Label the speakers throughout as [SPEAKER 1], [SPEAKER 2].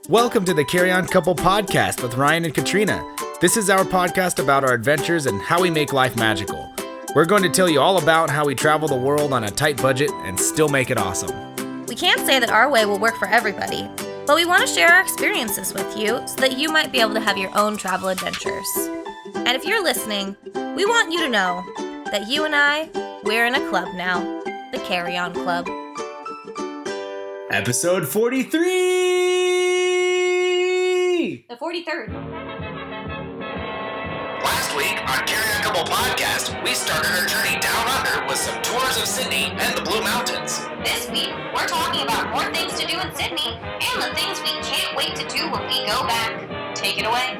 [SPEAKER 1] Welcome to the Carry On Couple Podcast with Ryan and Katrina. This is our podcast about our adventures and how we make life magical. We're going to tell you all about how we travel the world on a tight budget and still make it awesome.
[SPEAKER 2] We can't say that our way will work for everybody, but we want to share our experiences with you so that you might be able to have your own travel adventures. And if you're listening, we want you to know that you and I, we're in a club now, the Carry On Club.
[SPEAKER 1] Episode 43!
[SPEAKER 2] The 43rd.
[SPEAKER 1] Last week on Carry On Couple Podcast, we started our journey down under with some tours of Sydney and the Blue Mountains.
[SPEAKER 2] This week, we're talking about more things to do in Sydney and the things we can't wait to do when we go back. Take it away.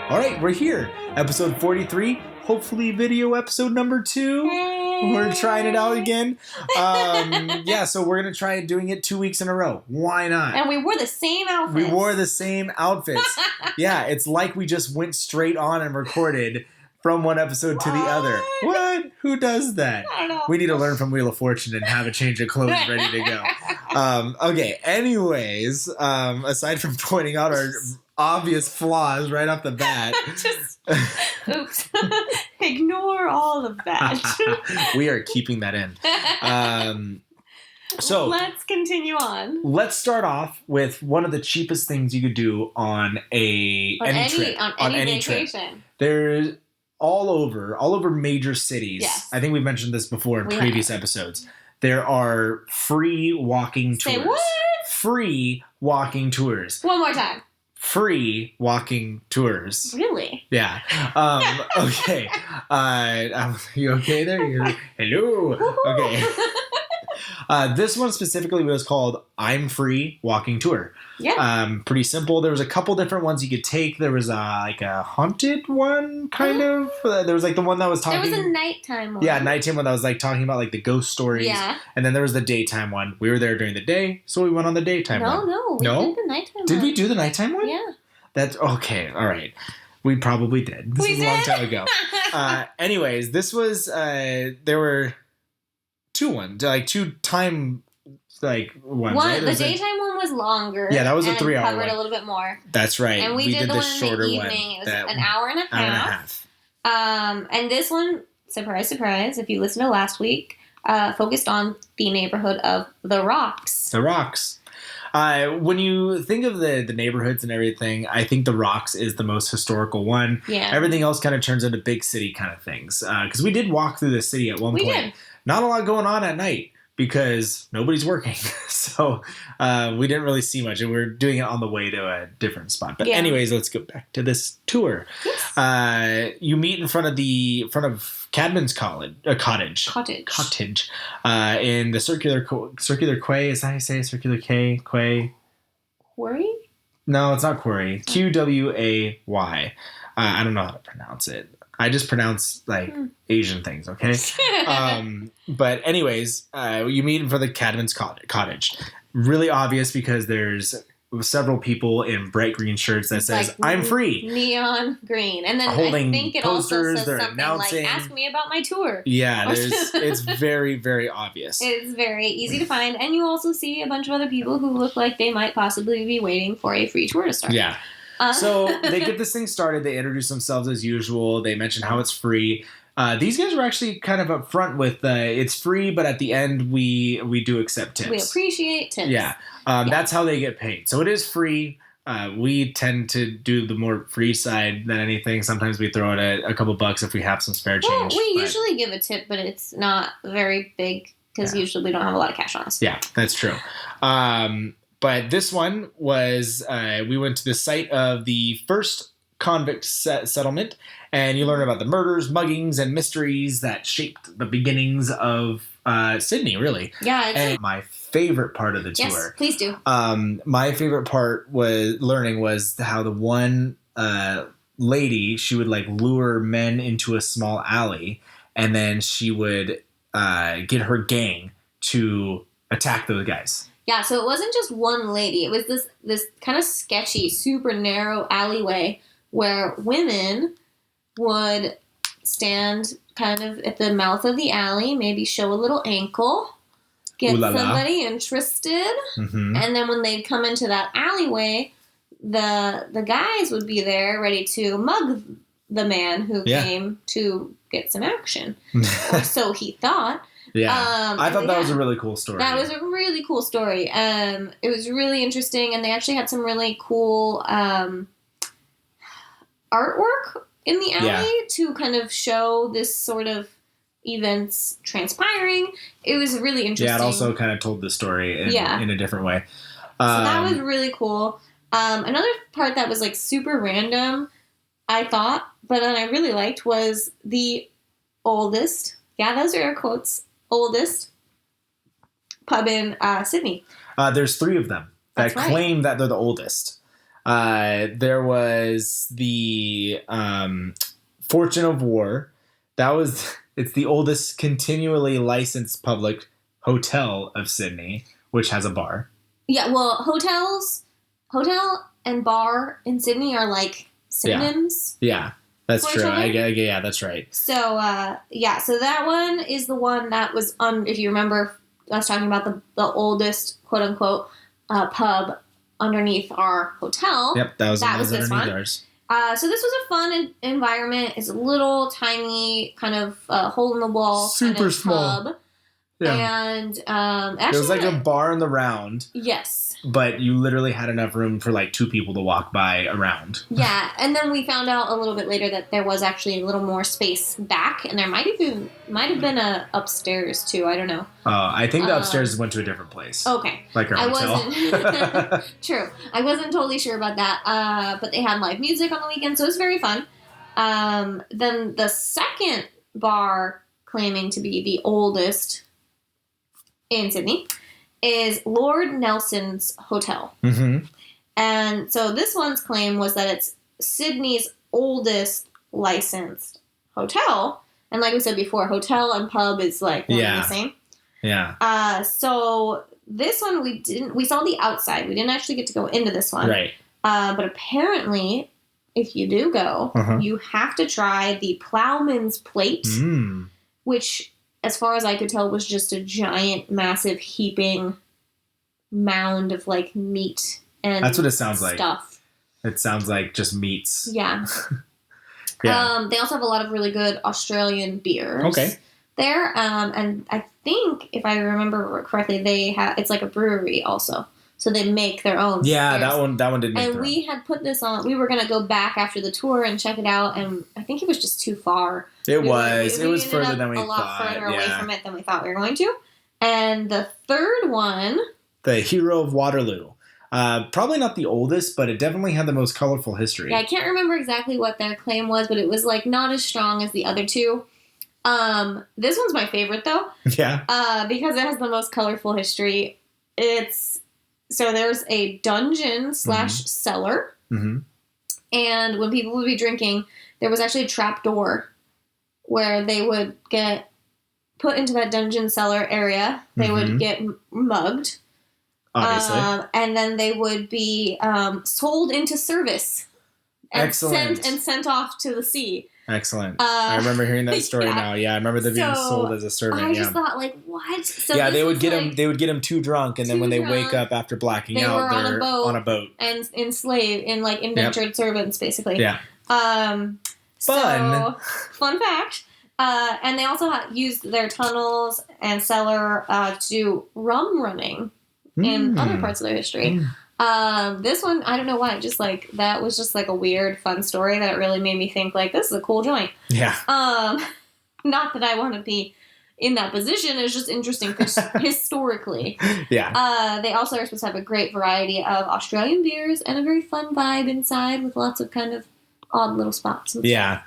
[SPEAKER 1] All right, we're here. Episode 43, hopefully video episode number 2. We're trying it out again. So we're going to try doing it 2 weeks in a row. Why not?
[SPEAKER 2] And we wore the same outfits.
[SPEAKER 1] We wore the same outfits. Yeah, it's like we just went straight on and recorded from one episode to the other. What? Who does that?
[SPEAKER 2] I don't know.
[SPEAKER 1] We need to learn from Wheel of Fortune and have a change of clothes ready to go. Okay, anyways, aside from pointing out our obvious flaws right off the bat.
[SPEAKER 2] Oops. Ignore all of that.
[SPEAKER 1] We are keeping that in. So
[SPEAKER 2] let's continue on.
[SPEAKER 1] Let's start off with one of the cheapest things you could do on any trip.
[SPEAKER 2] On any vacation.
[SPEAKER 1] Trip. There's all over major cities.
[SPEAKER 2] Yes.
[SPEAKER 1] I think we've mentioned this before in previous episodes. There are free walking tours.
[SPEAKER 2] Say what?
[SPEAKER 1] Free walking tours.
[SPEAKER 2] One more time.
[SPEAKER 1] Free walking tours.
[SPEAKER 2] Really?
[SPEAKER 1] Yeah. Okay. You okay there? Hello. Okay. This one specifically was called I'm Free Walking Tour.
[SPEAKER 2] Yeah.
[SPEAKER 1] Pretty simple. There was a couple different ones you could take. There was like a haunted one, kind of. There was like the one that was talking.
[SPEAKER 2] There was a nighttime one.
[SPEAKER 1] Yeah, nighttime one that was like talking about like the ghost stories.
[SPEAKER 2] Yeah.
[SPEAKER 1] And then there was the daytime one. We were there during the day, so we went on the daytime one.
[SPEAKER 2] No. We did the nighttime one.
[SPEAKER 1] Did we do the nighttime one?
[SPEAKER 2] Yeah.
[SPEAKER 1] That's okay. All right. We probably did. This was a long time ago. Anyways, this was there were two time ones. Right?
[SPEAKER 2] The daytime one was longer.
[SPEAKER 1] Yeah, that was a 3 hour
[SPEAKER 2] covered
[SPEAKER 1] one.
[SPEAKER 2] A little bit more.
[SPEAKER 1] That's right.
[SPEAKER 2] And we did the one
[SPEAKER 1] shorter
[SPEAKER 2] in the evening. It was an hour and a half. And this one, surprise, surprise, if you listened to last week, focused on the neighborhood of The Rocks.
[SPEAKER 1] The Rocks. When you think of the neighborhoods and everything, I think The Rocks is the most historical one.
[SPEAKER 2] Yeah.
[SPEAKER 1] Everything else kind of turns into big city kind of things. Because we did walk through the city at one point.
[SPEAKER 2] We did.
[SPEAKER 1] Not a lot going on at night because nobody's working. So we didn't really see much. And we're doing it on the way to a different spot. But anyways, let's go back to this tour. Yes. You meet in front of Cadman's cottage. In the circular quay. Is that how you say it? Circular quay?
[SPEAKER 2] Quarry?
[SPEAKER 1] No, it's not quarry. Quay. I don't know how to pronounce it. I just pronounce Asian things, okay? But anyways, you meet in front of the Cadman's cottage. Really obvious because there's several people in bright green shirts that says I'm free.
[SPEAKER 2] Neon green. And then
[SPEAKER 1] holding
[SPEAKER 2] I think it
[SPEAKER 1] posters,
[SPEAKER 2] also says
[SPEAKER 1] they're
[SPEAKER 2] something
[SPEAKER 1] announcing.
[SPEAKER 2] like ask me about my tour.
[SPEAKER 1] Yeah, it's very, very obvious.
[SPEAKER 2] It's very easy to find. And you also see a bunch of other people who look like they might possibly be waiting for a free tour to start.
[SPEAKER 1] Yeah. So they get this thing started. They introduce themselves as usual. They mention how it's free. These guys were actually kind of upfront with it's free, but at the end we do accept tips.
[SPEAKER 2] We appreciate tips.
[SPEAKER 1] Yeah. That's how they get paid. So it is free. We tend to do the more free side than anything. Sometimes we throw it a couple bucks if we have some spare change.
[SPEAKER 2] Well, we usually give a tip, but it's not very big because usually we don't have a lot of cash on us.
[SPEAKER 1] Yeah, that's true. But this one was, we went to the site of the first convict settlement, and you learn about the murders, muggings, and mysteries that shaped the beginnings of Sydney, really.
[SPEAKER 2] Yeah.
[SPEAKER 1] And my favorite part of the tour.
[SPEAKER 2] Yes, please do.
[SPEAKER 1] My favorite part was how the one lady, she would lure men into a small alley, and then she would get her gang to attack those guys.
[SPEAKER 2] Yeah, so it wasn't just one lady. It was this kind of sketchy, super narrow alleyway where women would stand kind of at the mouth of the alley, maybe show a little ankle, get somebody interested, and then when they'd come into that alleyway, the guys would be there ready to mug the man who
[SPEAKER 1] Yeah.
[SPEAKER 2] came to get some action, or so he thought.
[SPEAKER 1] Yeah. I thought that was
[SPEAKER 2] yeah.
[SPEAKER 1] a really cool story.
[SPEAKER 2] That was a really cool story. It was really interesting, and they actually had some really cool artwork in the alley to kind of show this sort of events transpiring. It was really interesting.
[SPEAKER 1] Yeah, it also kind of told the story in a different way.
[SPEAKER 2] So that was really cool. Another part that was like super random, I thought, but then I really liked, was the oldest, yeah, those are air quotes, oldest pub in Sydney.
[SPEAKER 1] There's 3 of them that
[SPEAKER 2] That's right.
[SPEAKER 1] claim that they're the oldest. There was the Fortune of War. It's the oldest continually licensed public hotel of Sydney, which has a bar.
[SPEAKER 2] Yeah, well, hotel and bar in Sydney are like synonyms.
[SPEAKER 1] Yeah, that's
[SPEAKER 2] For
[SPEAKER 1] true.
[SPEAKER 2] each other?
[SPEAKER 1] Yeah, that's right.
[SPEAKER 2] So, so that one is the one that was if you remember us talking about the oldest, quote unquote, pub underneath our hotel.
[SPEAKER 1] Yep, that was
[SPEAKER 2] this
[SPEAKER 1] underneath
[SPEAKER 2] one.
[SPEAKER 1] ours.
[SPEAKER 2] So this was a fun environment. It's a little tiny kind of hole in the wall,
[SPEAKER 1] Super
[SPEAKER 2] kind of
[SPEAKER 1] small.
[SPEAKER 2] pub.
[SPEAKER 1] Yeah.
[SPEAKER 2] And actually,
[SPEAKER 1] It was like a bar in the round,
[SPEAKER 2] yes.
[SPEAKER 1] but you literally had enough room for like 2 people to walk by around.
[SPEAKER 2] Yeah, and then we found out a little bit later that there was actually a little more space back, and there might have been a upstairs too. I don't know.
[SPEAKER 1] I think the upstairs went to a different place.
[SPEAKER 2] Okay,
[SPEAKER 1] Like our
[SPEAKER 2] I
[SPEAKER 1] hotel.
[SPEAKER 2] wasn't true. I wasn't totally sure about that. But they had live music on the weekend, so it was very fun. Then the second bar claiming to be the oldest in Sydney is Lord Nelson's Hotel.
[SPEAKER 1] Mm-hmm.
[SPEAKER 2] And so this one's claim was that it's Sydney's oldest licensed hotel. And like we said before, hotel and pub is like one and the same.
[SPEAKER 1] Yeah.
[SPEAKER 2] So this one we saw the outside. We didn't actually get to go into this one.
[SPEAKER 1] Right.
[SPEAKER 2] But apparently, if you do go, you have to try the Plowman's Plate, which, as far as I could tell, was just a giant, massive, heaping mound of like meat and
[SPEAKER 1] that's what it sounds like.
[SPEAKER 2] Stuff.
[SPEAKER 1] It sounds like just meats.
[SPEAKER 2] Yeah.
[SPEAKER 1] Yeah.
[SPEAKER 2] They also have a lot of really good Australian beers.
[SPEAKER 1] Okay.
[SPEAKER 2] There, and I think if I remember correctly, it's like a brewery also, so they make their own.
[SPEAKER 1] Yeah,
[SPEAKER 2] beers.
[SPEAKER 1] that one did make.
[SPEAKER 2] And we had put this on. We were gonna go back after the tour and check it out, and I think it was just too far.
[SPEAKER 1] It
[SPEAKER 2] We
[SPEAKER 1] was
[SPEAKER 2] ended
[SPEAKER 1] further
[SPEAKER 2] up
[SPEAKER 1] than we
[SPEAKER 2] a lot
[SPEAKER 1] thought.
[SPEAKER 2] further away from it than we thought we were going to. And the third one,
[SPEAKER 1] the Hero of Waterloo. Probably not the oldest, but it definitely had the most colorful history.
[SPEAKER 2] yeah, I can't remember exactly what their claim was, but it was like not as strong as the other two. This one's my favorite though.
[SPEAKER 1] Yeah.
[SPEAKER 2] Because it has the most colorful history. There's a dungeon / cellar.
[SPEAKER 1] Mm-hmm.
[SPEAKER 2] And when people would be drinking, there was actually a trap door where they would get put into that dungeon cellar area. They would get mugged.
[SPEAKER 1] Obviously.
[SPEAKER 2] And then they would be sold into service. And
[SPEAKER 1] Excellent.
[SPEAKER 2] sent off to the sea.
[SPEAKER 1] Excellent. I remember hearing that story
[SPEAKER 2] yeah.
[SPEAKER 1] now. Yeah, I remember them being sold as a servant.
[SPEAKER 2] I just thought, like, what? So
[SPEAKER 1] yeah, they
[SPEAKER 2] this
[SPEAKER 1] would
[SPEAKER 2] was
[SPEAKER 1] get
[SPEAKER 2] like,
[SPEAKER 1] them. They would get them too drunk, and then
[SPEAKER 2] too
[SPEAKER 1] when they
[SPEAKER 2] drunk,
[SPEAKER 1] wake up after blacking
[SPEAKER 2] they
[SPEAKER 1] out,
[SPEAKER 2] were on a
[SPEAKER 1] they're
[SPEAKER 2] boat.
[SPEAKER 1] on a boat
[SPEAKER 2] And enslaved, in like indentured servants, basically.
[SPEAKER 1] Yeah.
[SPEAKER 2] Fun.
[SPEAKER 1] Fun.
[SPEAKER 2] Fun fact. And they also used their tunnels and cellar to do rum running in other parts of their history. This one, I don't know why, just like, that was just like a weird, fun story that really made me think, like, this is a cool joint.
[SPEAKER 1] Yeah.
[SPEAKER 2] Not that I want to be in that position, it's just interesting historically.
[SPEAKER 1] Yeah.
[SPEAKER 2] They also are supposed to have a great variety of Australian beers and a very fun vibe inside with lots of kind of odd little spots.
[SPEAKER 1] Yeah.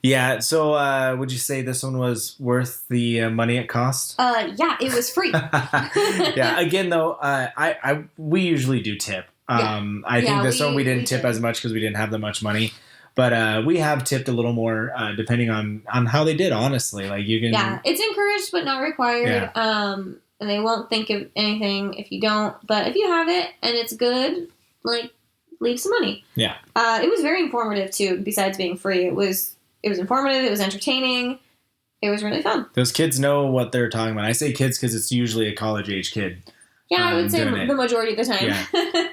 [SPEAKER 1] Yeah. So, would you say this one was worth the money it cost?
[SPEAKER 2] Yeah, it was free.
[SPEAKER 1] Yeah. Again, though, we usually do tip. I think this one we didn't tip as much because we didn't have that much money, but we have tipped a little more depending on how they did. Honestly, like you can.
[SPEAKER 2] Yeah, it's encouraged but not required.
[SPEAKER 1] Yeah.
[SPEAKER 2] And they won't think of anything if you don't. But if you have it and it's good, like, leave some money.
[SPEAKER 1] Yeah.
[SPEAKER 2] It was very informative too. Besides being free, it was informative. It was entertaining. It was really fun.
[SPEAKER 1] Those kids know what they're talking about. I say kids because it's usually a college age kid.
[SPEAKER 2] Yeah, I would say
[SPEAKER 1] doing
[SPEAKER 2] the
[SPEAKER 1] it.
[SPEAKER 2] majority of the time.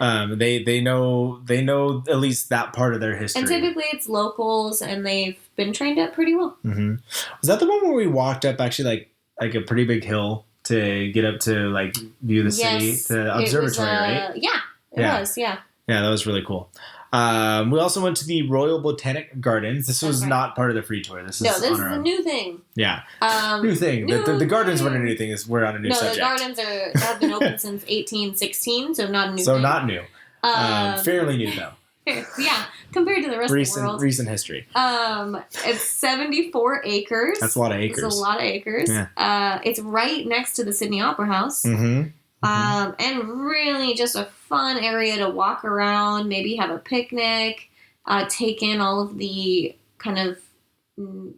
[SPEAKER 1] Yeah. They know at least that part of their history.
[SPEAKER 2] And typically it's locals, and they've been trained up pretty well.
[SPEAKER 1] Mm-hmm. Was that the one where we walked up actually like a pretty big hill to get up to like view the city, the observatory, right?
[SPEAKER 2] Yeah, it was. Yeah.
[SPEAKER 1] Yeah, that was really cool. We also went to the Royal Botanic Gardens. This was not part of the free tour. This is
[SPEAKER 2] a new thing.
[SPEAKER 1] Yeah, new thing. The gardens weren't a new thing. We're on a new subject.
[SPEAKER 2] No, the gardens have been open since 1816, so not a new thing.
[SPEAKER 1] So not new. Fairly new though.
[SPEAKER 2] Yeah, compared to the rest of the world.
[SPEAKER 1] Recent history.
[SPEAKER 2] It's 74 acres.
[SPEAKER 1] That's a lot of acres.
[SPEAKER 2] It's a lot of acres. Yeah. It's right next to the Sydney Opera House.
[SPEAKER 1] Mm-hmm.
[SPEAKER 2] And really just a fun area to walk around, maybe have a picnic, take in all of the kind of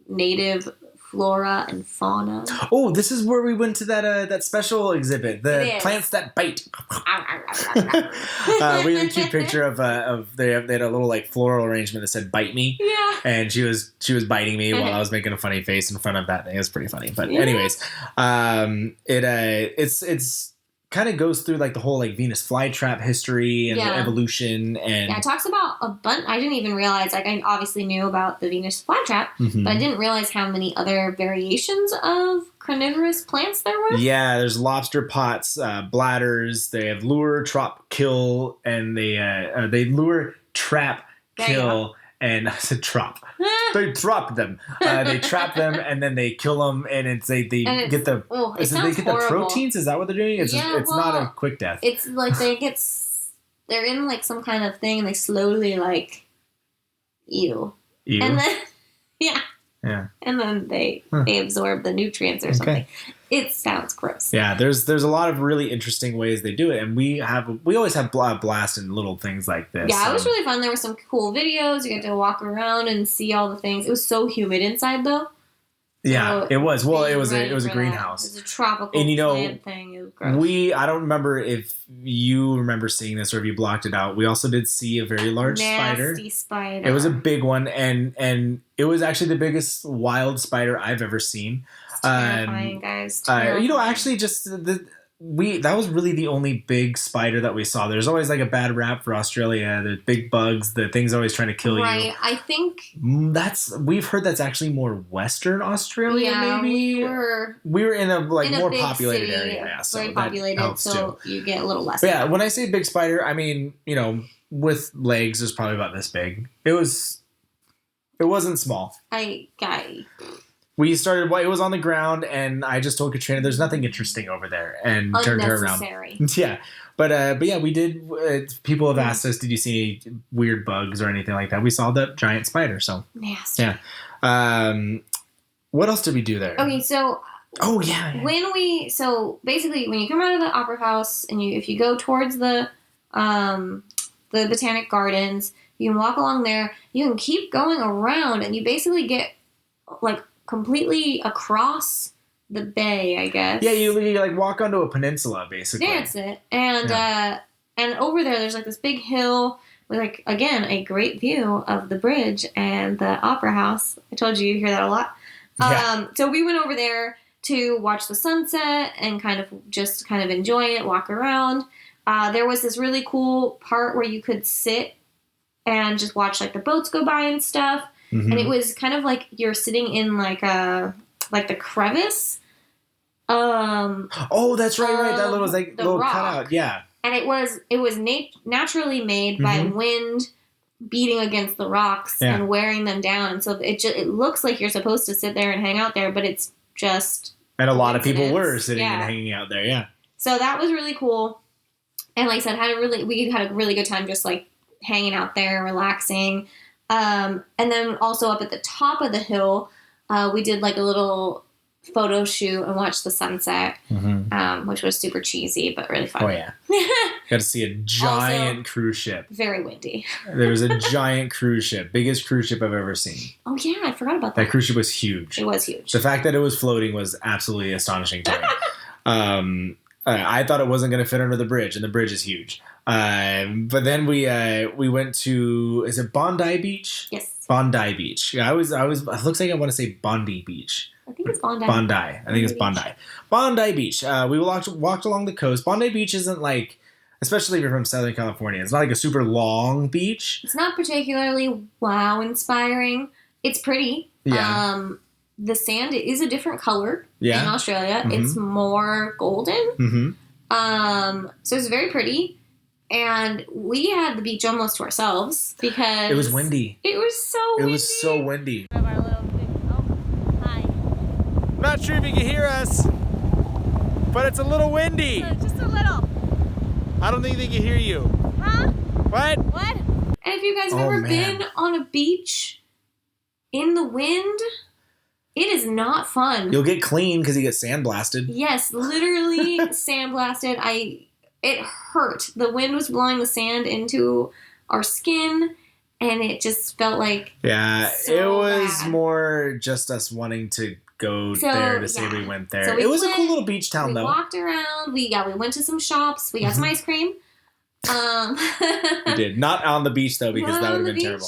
[SPEAKER 2] native flora and fauna.
[SPEAKER 1] Oh, this is where we went to that special exhibit, the plants that bite. We had a cute picture of they had a little like floral arrangement that said "bite me."
[SPEAKER 2] Yeah.
[SPEAKER 1] And she was biting me while I was making a funny face in front of that thing. It was pretty funny. But anyways, it's kind of goes through like the whole like Venus flytrap history and the evolution, and
[SPEAKER 2] it talks about a bunch. I didn't even realize, like, I obviously knew about the Venus flytrap, but I didn't realize how many other variations of carnivorous plants there were.
[SPEAKER 1] Yeah, there's lobster pots, bladders. They have lure, trap, kill, and they lure, trap, kill. And I said trap. They trap them. They trap them and then they kill them, and they get the the proteins. Is that what they're doing? It's not a quick death.
[SPEAKER 2] It's like they're in like some kind of thing, and they slowly like eat, and then and then they absorb the nutrients or something. It sounds gross.
[SPEAKER 1] Yeah, there's a lot of really interesting ways they do it, and we always have blast in little things like this.
[SPEAKER 2] Yeah, it was really fun. There were some cool videos. You get to walk around and see all the things. It was so humid inside, though.
[SPEAKER 1] Yeah, it was. Well, it was a greenhouse.
[SPEAKER 2] It was a tropical plant thing. It was gross. I
[SPEAKER 1] don't remember if you remember seeing this or if you blocked it out. We also did see a very large
[SPEAKER 2] nasty spider.
[SPEAKER 1] It was a big one, and it was actually the biggest wild spider I've ever seen.
[SPEAKER 2] Terrifying, guys. Terrifying.
[SPEAKER 1] Actually, just that was really the only big spider that we saw. There's always like a bad rap for Australia. The big bugs, the things always trying to kill you.
[SPEAKER 2] Right. I think
[SPEAKER 1] we've heard that's actually more Western Australia.
[SPEAKER 2] Yeah,
[SPEAKER 1] maybe we were in a more populated
[SPEAKER 2] city,
[SPEAKER 1] area. Yeah, so
[SPEAKER 2] very populated, so you get a little less.
[SPEAKER 1] But yeah, when I say big spider, I mean with legs, it was probably about this big. It wasn't small. We started. It was on the ground, and I just told Katrina, "There's nothing interesting over there," and turned her around. Yeah, but yeah, we did. People have asked us, "Did you see any weird bugs or anything like that?" We saw the giant spider. So
[SPEAKER 2] nasty.
[SPEAKER 1] Yeah. What else did we do there?
[SPEAKER 2] Okay, so.
[SPEAKER 1] Oh yeah.
[SPEAKER 2] Basically, when you come out of the Opera House and if you go towards the Botanic Gardens, you can walk along there. You can keep going around, and you basically get like completely across the bay, I guess.
[SPEAKER 1] Yeah, you like walk onto a peninsula, basically.
[SPEAKER 2] That's it. And over there's like this big hill with like, again, a great view of the bridge and the Opera House. I told you hear that a lot.
[SPEAKER 1] Yeah.
[SPEAKER 2] So we went over there to watch the sunset and kind of enjoy it, walk around. There was this really cool part where you could sit and just watch like the boats go by and stuff. Mm-hmm. And it was kind of like you're sitting in like the crevice.
[SPEAKER 1] Oh, that's right. That little
[SPEAKER 2] rock.
[SPEAKER 1] cutout. Yeah.
[SPEAKER 2] And it was naturally made by wind beating against the rocks and wearing them down. And so it looks like you're supposed to sit there and hang out there, but it's just.
[SPEAKER 1] And a lot of people were sitting and hanging out there. Yeah.
[SPEAKER 2] So that was really cool. And like I said, we had a really good time just like hanging out there, relaxing. And then also up at the top of the hill, we did like a little photo shoot and watched the sunset, which was super cheesy, but really fun.
[SPEAKER 1] Oh, yeah. Got to see a giant cruise ship.
[SPEAKER 2] Very windy.
[SPEAKER 1] There was a giant cruise ship. Biggest cruise ship I've ever seen.
[SPEAKER 2] Oh, yeah. I forgot about that.
[SPEAKER 1] That cruise ship was huge.
[SPEAKER 2] It was huge.
[SPEAKER 1] The fact that it was floating was absolutely astonishing to me. I thought it wasn't going to fit under the bridge, and the bridge is huge. But then we went to, is it Bondi Beach?
[SPEAKER 2] Yes.
[SPEAKER 1] Bondi Beach. Yeah, I was. It looks like I want to say Bondi Beach.
[SPEAKER 2] I think it's Bondi.
[SPEAKER 1] Bondi. I think it's Bondi. Bondi Beach. We walked along the coast. Bondi Beach isn't like, especially if you're from Southern California, it's not like a super long beach.
[SPEAKER 2] It's not particularly wow inspiring. It's pretty.
[SPEAKER 1] Yeah.
[SPEAKER 2] The sand is a different color in
[SPEAKER 1] Yeah.
[SPEAKER 2] Australia.
[SPEAKER 1] Mhm.
[SPEAKER 2] It's more golden.
[SPEAKER 1] Mm-hmm.
[SPEAKER 2] So it's very pretty. And we had the beach almost to ourselves because
[SPEAKER 1] It was windy.
[SPEAKER 2] It was so
[SPEAKER 1] It
[SPEAKER 2] windy.
[SPEAKER 1] was so windy.
[SPEAKER 2] Of our little hi.
[SPEAKER 1] I'm not sure if you can hear us, but it's a little windy.
[SPEAKER 2] Just a little.
[SPEAKER 1] I don't think they can hear you.
[SPEAKER 2] Huh?
[SPEAKER 1] What?
[SPEAKER 2] What? And if you guys have
[SPEAKER 1] Oh,
[SPEAKER 2] ever
[SPEAKER 1] man.
[SPEAKER 2] been on a beach in the wind, it is not fun.
[SPEAKER 1] You'll get clean because you get sandblasted.
[SPEAKER 2] Yes, literally sandblasted. It hurt. The wind was blowing the sand into our skin, and it just felt like
[SPEAKER 1] Yeah,
[SPEAKER 2] So
[SPEAKER 1] it was
[SPEAKER 2] bad.
[SPEAKER 1] more just us wanting to go
[SPEAKER 2] So,
[SPEAKER 1] there to say
[SPEAKER 2] yeah.
[SPEAKER 1] we went there.
[SPEAKER 2] So we
[SPEAKER 1] It was a
[SPEAKER 2] went-
[SPEAKER 1] cool little beach town,
[SPEAKER 2] we
[SPEAKER 1] though.
[SPEAKER 2] walked around. We went to some shops. We got some ice cream.
[SPEAKER 1] We did. Not on the beach, though, because
[SPEAKER 2] Not
[SPEAKER 1] that
[SPEAKER 2] on
[SPEAKER 1] would
[SPEAKER 2] the
[SPEAKER 1] have been
[SPEAKER 2] beach.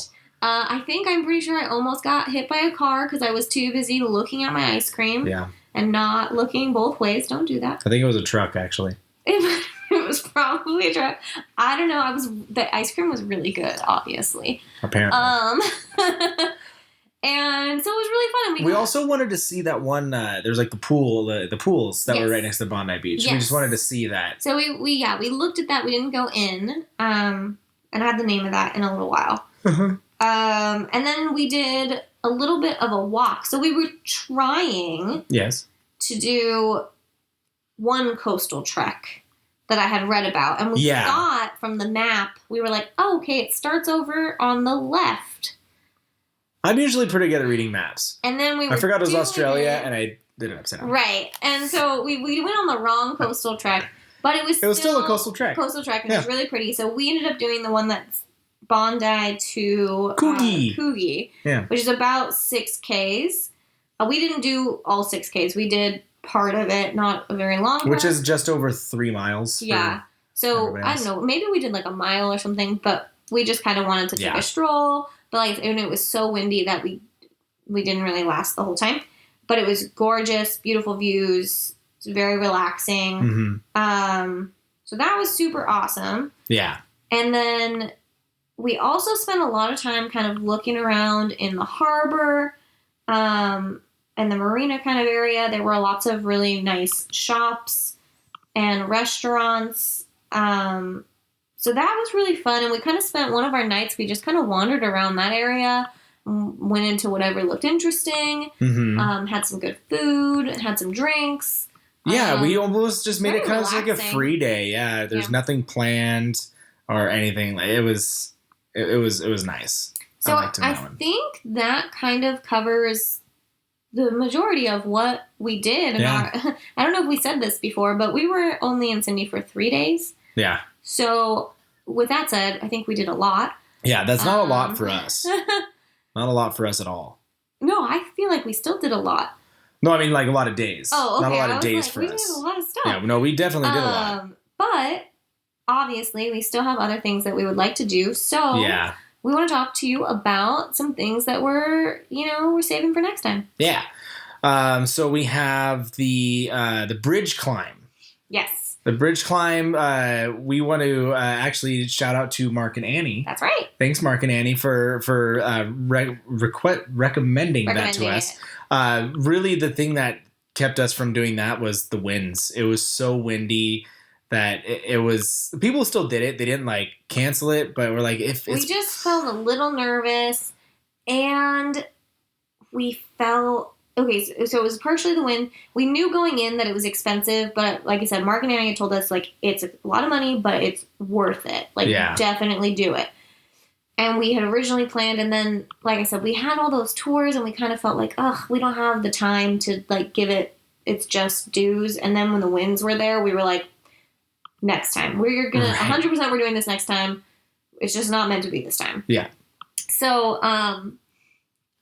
[SPEAKER 1] terrible.
[SPEAKER 2] I'm pretty sure I almost got hit by a car because I was too busy looking at my ice cream
[SPEAKER 1] Yeah.
[SPEAKER 2] and not looking both ways. Don't do that.
[SPEAKER 1] I think it was a truck, actually.
[SPEAKER 2] It was probably a truck. I don't know. The ice cream was really good, obviously.
[SPEAKER 1] Apparently.
[SPEAKER 2] And so it was really fun. And
[SPEAKER 1] we also wanted to see that one. There's like the pools that were
[SPEAKER 2] Yes.
[SPEAKER 1] right next to Bondi Beach. We
[SPEAKER 2] Yes.
[SPEAKER 1] just wanted to see that.
[SPEAKER 2] So we looked at that. We didn't go in. And I had the name of that in a little while. And then we did a little bit of a walk. So we were trying
[SPEAKER 1] Yes.
[SPEAKER 2] to do one coastal trek that I had read about. And we
[SPEAKER 1] Yeah.
[SPEAKER 2] thought from the map, we were like, oh, okay, it starts over on the left.
[SPEAKER 1] I'm usually pretty good at reading maps.
[SPEAKER 2] And then we were
[SPEAKER 1] I forgot it was
[SPEAKER 2] doing
[SPEAKER 1] Australia,
[SPEAKER 2] it.
[SPEAKER 1] and I did it upside down.
[SPEAKER 2] Right. And so we went on the wrong coastal trek, but it was
[SPEAKER 1] still a coastal trek.
[SPEAKER 2] Coastal trek, and it was
[SPEAKER 1] Yeah.
[SPEAKER 2] really pretty. So we ended up doing the one that's Bondi to
[SPEAKER 1] Coogee.
[SPEAKER 2] Coogee,
[SPEAKER 1] Yeah.
[SPEAKER 2] which is about 6 Ks. We didn't do all 6 Ks. We did part of it, not a very long
[SPEAKER 1] Which
[SPEAKER 2] part.
[SPEAKER 1] is just over 3 miles. for
[SPEAKER 2] Yeah. So
[SPEAKER 1] everybody
[SPEAKER 2] I
[SPEAKER 1] else.
[SPEAKER 2] don't know. Maybe we did like a mile or something, but we just kind of wanted to take
[SPEAKER 1] Yeah.
[SPEAKER 2] a stroll. But and it was so windy that we didn't really last the whole time. But it was gorgeous, beautiful views. It's very relaxing.
[SPEAKER 1] Mhm.
[SPEAKER 2] So that was super awesome.
[SPEAKER 1] Yeah.
[SPEAKER 2] And then we also spent a lot of time kind of looking around in the harbor, and the marina kind of area. There were lots of really nice shops and restaurants. So that was really fun. And we kind of spent one of our nights, we just kind of wandered around that area, went into whatever looked interesting,
[SPEAKER 1] Hmm.
[SPEAKER 2] had some good food, had some drinks.
[SPEAKER 1] Yeah, we almost just made
[SPEAKER 2] very
[SPEAKER 1] it kind of like a
[SPEAKER 2] relaxing.
[SPEAKER 1] free day. Yeah, there's
[SPEAKER 2] Yeah.
[SPEAKER 1] nothing planned or anything. It was nice.
[SPEAKER 2] So
[SPEAKER 1] liked
[SPEAKER 2] I
[SPEAKER 1] that one.
[SPEAKER 2] think that kind of covers the majority of what we did.
[SPEAKER 1] Yeah.
[SPEAKER 2] I don't know if we said this before, but we were only in Cindy for 3 days.
[SPEAKER 1] Yeah,
[SPEAKER 2] So with that said, I think we did a lot.
[SPEAKER 1] yeah, that's not a lot
[SPEAKER 2] Um,
[SPEAKER 1] for us. Not a lot for us at all.
[SPEAKER 2] No, I feel like we still did a lot.
[SPEAKER 1] No, I mean like a lot of days.
[SPEAKER 2] Oh, okay.
[SPEAKER 1] Not a lot
[SPEAKER 2] I
[SPEAKER 1] of
[SPEAKER 2] was
[SPEAKER 1] days
[SPEAKER 2] like,
[SPEAKER 1] for
[SPEAKER 2] we
[SPEAKER 1] us.
[SPEAKER 2] did a lot of stuff.
[SPEAKER 1] Yeah, no, we definitely did a lot.
[SPEAKER 2] But obviously, we still have other things that we would like to do. So
[SPEAKER 1] Yeah,
[SPEAKER 2] we want to talk to you about some things that we're saving for next time.
[SPEAKER 1] yeah. So we have the bridge climb.
[SPEAKER 2] Yes,
[SPEAKER 1] The bridge climb. We want to actually shout out to Mark and Annie.
[SPEAKER 2] that's right.
[SPEAKER 1] Thanks, Mark and Annie, for recommending that to
[SPEAKER 2] Recommending
[SPEAKER 1] us.
[SPEAKER 2] it.
[SPEAKER 1] Really, the thing that kept us from doing that was the winds. It was so windy that it was. People still did it. They didn't like cancel it, but we're like, if
[SPEAKER 2] We
[SPEAKER 1] it's
[SPEAKER 2] just felt a little nervous, and we felt okay. So it was partially the wind. We knew going in that it was expensive, but like I said, Mark and Annie had told us like it's a lot of money, but it's worth it. Like
[SPEAKER 1] Yeah.
[SPEAKER 2] definitely do it. And we had originally planned, and then like I said, we had all those tours, and we kind of felt like, ugh, we don't have the time to like give it its just dues. And then when the winds were there, we were like, next time we're gonna
[SPEAKER 1] Right.
[SPEAKER 2] 100% we're doing this next time. It's just not meant to be this time.
[SPEAKER 1] Yeah.
[SPEAKER 2] So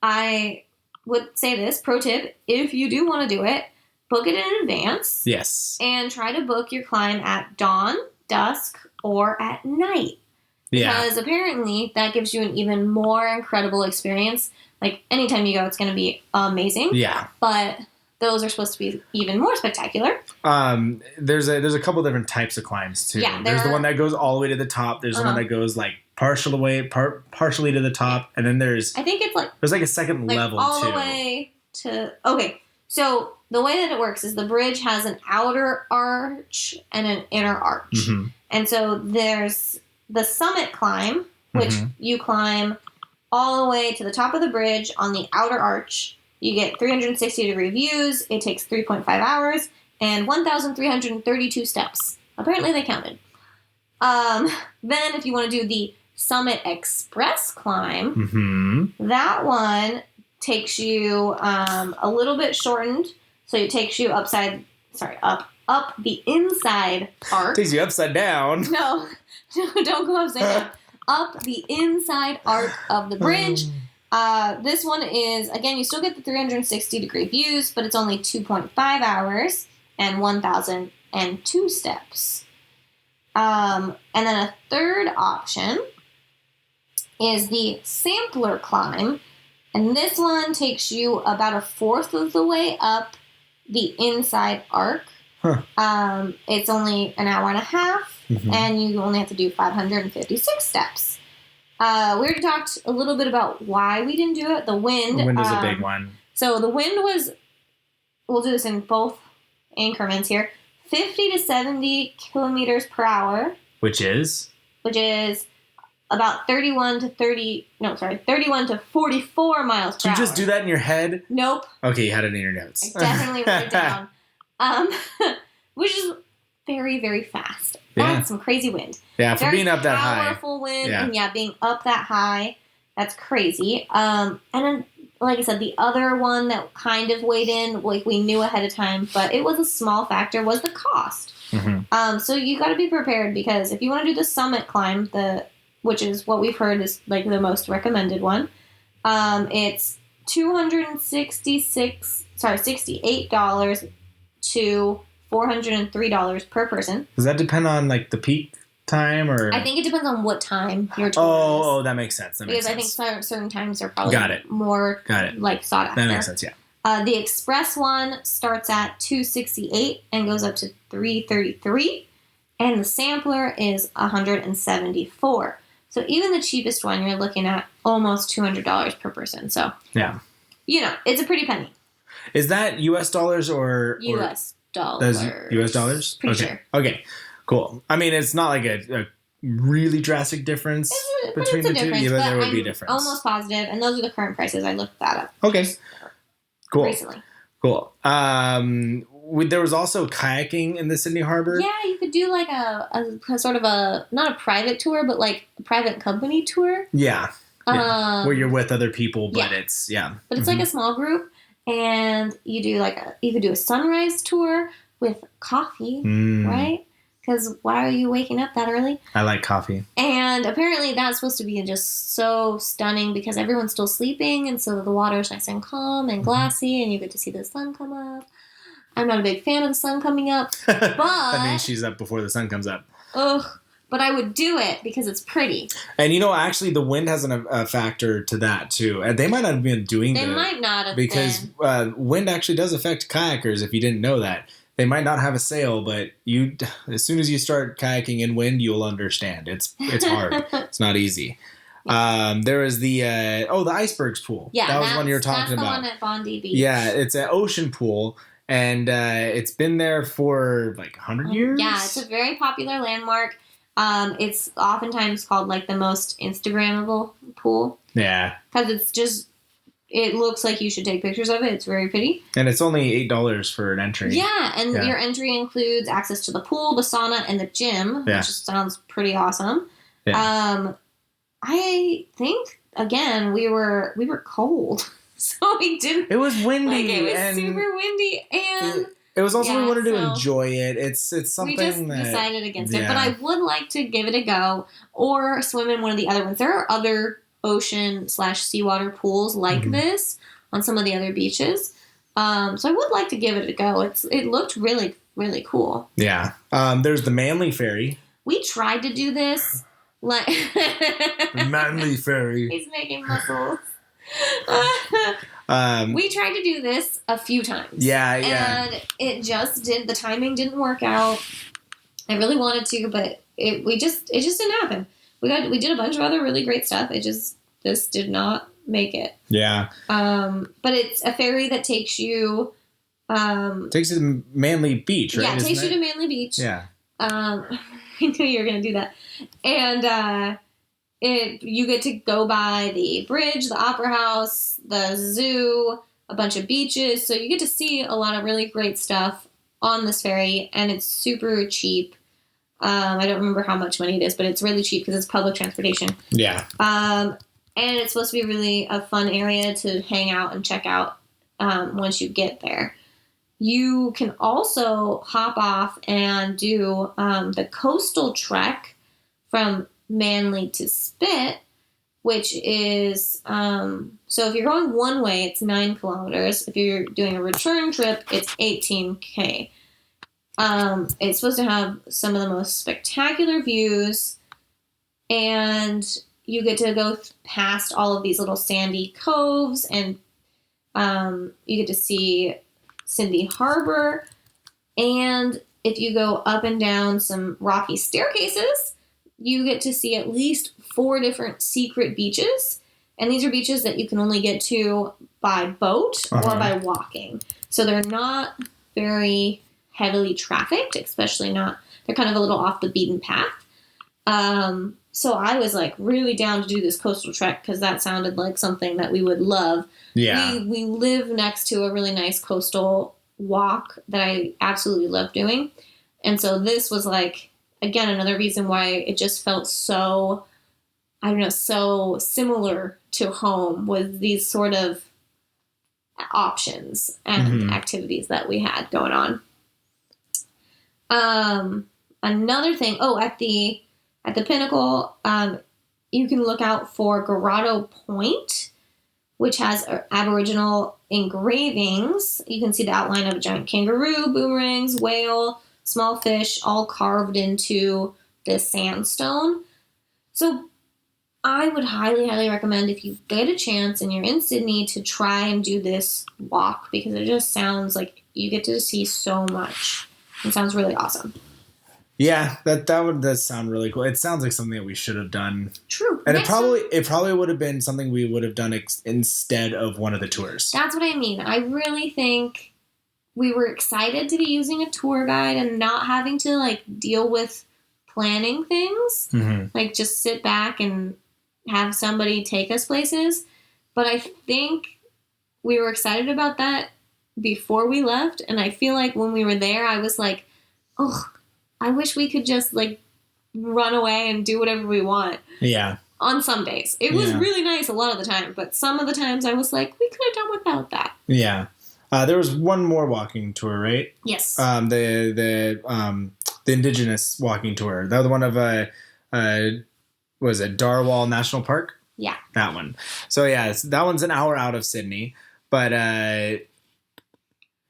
[SPEAKER 2] I would say this pro tip: if you do want to do it, book it in advance
[SPEAKER 1] yes,
[SPEAKER 2] and try to book your climb at dawn, dusk, or at night.
[SPEAKER 1] Yeah.
[SPEAKER 2] Because apparently that gives you an even more incredible experience. Like, anytime you go, it's going to be amazing.
[SPEAKER 1] Yeah.
[SPEAKER 2] But those are supposed to be even more spectacular.
[SPEAKER 1] There's a couple different types of climbs too.
[SPEAKER 2] Yeah,
[SPEAKER 1] there's the one that goes all the way to the top. There's the one that goes like partially to the top, and then
[SPEAKER 2] I think it's like
[SPEAKER 1] there's like a second
[SPEAKER 2] like
[SPEAKER 1] level
[SPEAKER 2] all
[SPEAKER 1] too.
[SPEAKER 2] the way to. Okay, so the way that it works is the bridge has an outer arch and an inner arch,
[SPEAKER 1] Mm-hmm.
[SPEAKER 2] and so there's the summit climb, which you climb all the way to the top of the bridge on the outer arch. You get 360-degree views. It takes 3.5 hours and 1,332 steps. Apparently they counted. Then if you want to do the Summit Express climb, that one takes you a little bit shortened. So it takes you up the inside arc.
[SPEAKER 1] Takes you upside down.
[SPEAKER 2] No, don't go upside down. Up the inside arc of the bridge. This one is, again, you still get the 360-degree views, but it's only 2.5 hours and 1,002 steps. And then a third option is the sampler climb, and this one takes you about a fourth of the way up the inside arc. It's only an hour and a half, and you only have to do 556 steps. We already talked a little bit about why we didn't do it. The wind.
[SPEAKER 1] The wind is a big one.
[SPEAKER 2] So the wind was, we'll do this in both increments here, 50 to 70 kilometers per hour.
[SPEAKER 1] Which is
[SPEAKER 2] About 31 to 44 miles per hour.
[SPEAKER 1] Did you just do that in your head?
[SPEAKER 2] Nope.
[SPEAKER 1] Okay, you had it in your notes.
[SPEAKER 2] I definitely wrote it down. Which is very, very fast.
[SPEAKER 1] Yeah.
[SPEAKER 2] That's some crazy wind.
[SPEAKER 1] Yeah, for
[SPEAKER 2] Very
[SPEAKER 1] being up that high.
[SPEAKER 2] Powerful wind,
[SPEAKER 1] Yeah.
[SPEAKER 2] and being up that high, that's crazy. And then, like I said, the other one that kind of weighed in, like we knew ahead of time, but it was a small factor, was the cost. So you got to be prepared, because if you want to do the summit climb, which is what we've heard is like the most recommended one, it's $68 to $403 per person.
[SPEAKER 1] Does that depend on like the peak time, or?
[SPEAKER 2] I think it depends on what time you're tour
[SPEAKER 1] Oh, that makes sense.
[SPEAKER 2] because I think certain times are probably
[SPEAKER 1] Got it.
[SPEAKER 2] more like sought after.
[SPEAKER 1] That makes sense. Yeah.
[SPEAKER 2] The express one starts at $268 and goes up to $333, and the sampler is $174. So even the cheapest one, you're looking at almost $200 per person. So
[SPEAKER 1] Yeah.
[SPEAKER 2] It's a pretty penny.
[SPEAKER 1] Is that U.S. dollars or
[SPEAKER 2] U.S. dollars.
[SPEAKER 1] That's U.S. dollars?
[SPEAKER 2] Pretty
[SPEAKER 1] okay.
[SPEAKER 2] sure.
[SPEAKER 1] Okay. Cool. I mean, it's not like a really drastic difference between the two. Yeah, but there would be a difference.
[SPEAKER 2] Almost positive, and those are the current prices. I looked that up.
[SPEAKER 1] Okay. Cool.
[SPEAKER 2] Recently.
[SPEAKER 1] Cool. There was also kayaking in the Sydney Harbor.
[SPEAKER 2] Yeah, you could do like a sort of not a private tour, but like a private company tour.
[SPEAKER 1] Yeah. Where you're with other people, but
[SPEAKER 2] yeah.
[SPEAKER 1] it's
[SPEAKER 2] But it's like a small group, and you do you could do a sunrise tour with coffee, right? Because why are you waking up that early?
[SPEAKER 1] I like coffee.
[SPEAKER 2] And apparently that's supposed to be just so stunning because everyone's still sleeping, and so the water's nice and calm and glassy, and you get to see the sun come up. I'm not a big fan of the sun coming up, but
[SPEAKER 1] That means she's up before the sun comes up.
[SPEAKER 2] Ugh. But I would do it because it's pretty.
[SPEAKER 1] And actually, the wind has a factor to that too. And they might not have been doing that.
[SPEAKER 2] They might not have
[SPEAKER 1] because wind actually does affect kayakers. If you didn't know that, they might not have a sail, but as soon as you start kayaking in wind, you'll understand. It's hard. It's not easy. There is the icebergs pool.
[SPEAKER 2] Yeah,
[SPEAKER 1] that was one you were talking about.
[SPEAKER 2] That's the one at Bondi Beach.
[SPEAKER 1] Yeah, it's an ocean pool, and it's been there for like 100 years.
[SPEAKER 2] Yeah, it's a very popular landmark. It's oftentimes called like the most Instagrammable pool.
[SPEAKER 1] Yeah.
[SPEAKER 2] Because it looks like you should take pictures of it. It's very pretty.
[SPEAKER 1] And it's only $8 for an entry.
[SPEAKER 2] Yeah, and your entry includes access to the pool, the sauna, and the gym, which sounds pretty awesome. Yeah. I think, again, we were cold. So we didn't...
[SPEAKER 1] It was windy.
[SPEAKER 2] It was super windy, and...
[SPEAKER 1] It was also we wanted to enjoy it. It's something
[SPEAKER 2] we just decided against it, but I would like to give it a go or swim in one of the other ones. There are other ocean/seawater pools like this on some of the other beaches, so I would like to give it a go. It looked really, really cool.
[SPEAKER 1] Yeah. There's the Manly Ferry.
[SPEAKER 2] We tried to do this. Like
[SPEAKER 1] The Manly Ferry.
[SPEAKER 2] He's making muscles. We tried to do this a few times.
[SPEAKER 1] Yeah.
[SPEAKER 2] And it just the timing didn't work out. I really wanted to, but it just didn't happen. We did a bunch of other really great stuff. This did not make it.
[SPEAKER 1] Yeah.
[SPEAKER 2] But it's a ferry that takes you
[SPEAKER 1] takes you to Manly Beach, right?
[SPEAKER 2] Yeah, it takes you to Manly Beach.
[SPEAKER 1] Yeah.
[SPEAKER 2] I knew you were going to do that. And you get to go by the bridge, the opera house, the zoo, a bunch of beaches. So you get to see a lot of really great stuff on this ferry, and it's super cheap. I don't remember how much money it is, but it's really cheap because it's public transportation.
[SPEAKER 1] Yeah.
[SPEAKER 2] And it's supposed to be really a fun area to hang out and check out once you get there. You can also hop off and do the coastal trek from Manly to Spit, which is, so if you're going one way, it's 9 kilometers. If you're doing a return trip, it's 18K. It's supposed to have some of the most spectacular views, and you get to go past all of these little sandy coves, and you get to see Sydney Harbor. And if you go up and down some rocky staircases, you get to see at least 4 different secret beaches. And these are beaches that you can only get to by boat or by walking. So they're not very heavily trafficked, especially not, they're kind of a little off the beaten path. So I was like really down to do this coastal trek because that sounded like something that we would love.
[SPEAKER 1] Yeah.
[SPEAKER 2] We live next to a really nice coastal walk that I absolutely love doing. And so this was like, again, another reason why it just felt so, I don't know, so similar to home with these sort of options and activities that we had going on. Another thing, at the Pinnacle, you can look out for Grotto Point, which has Aboriginal engravings. You can see the outline of a giant kangaroo, boomerangs, whale, small fish, all carved into this sandstone. So I would highly, highly recommend, if you get a chance and you're in Sydney, to try and do this walk, because it just sounds like you get to see so much. It sounds really awesome.
[SPEAKER 1] Yeah, that does sound really cool. It sounds like something that we should have done.
[SPEAKER 2] True.
[SPEAKER 1] And it probably would have been something we would have done instead of one of the tours.
[SPEAKER 2] That's what I mean. I really think we were excited to be using a tour guide and not having to like deal with planning things. Mm-hmm. Like just sit back and have somebody take us places. But I think we were excited about that before we left. And I feel like when we were there, I was like, oh, I wish we could just like run away and do whatever we want.
[SPEAKER 1] Yeah.
[SPEAKER 2] On some days. It was really nice a lot of the time, but some of the times I was like, we could have done without that. Yeah.
[SPEAKER 1] There was one more walking tour, right?
[SPEAKER 2] Yes.
[SPEAKER 1] The Indigenous walking tour. That was one of was it Darwall National Park?
[SPEAKER 2] Yeah.
[SPEAKER 1] That one. So yeah, that one's an hour out of Sydney, but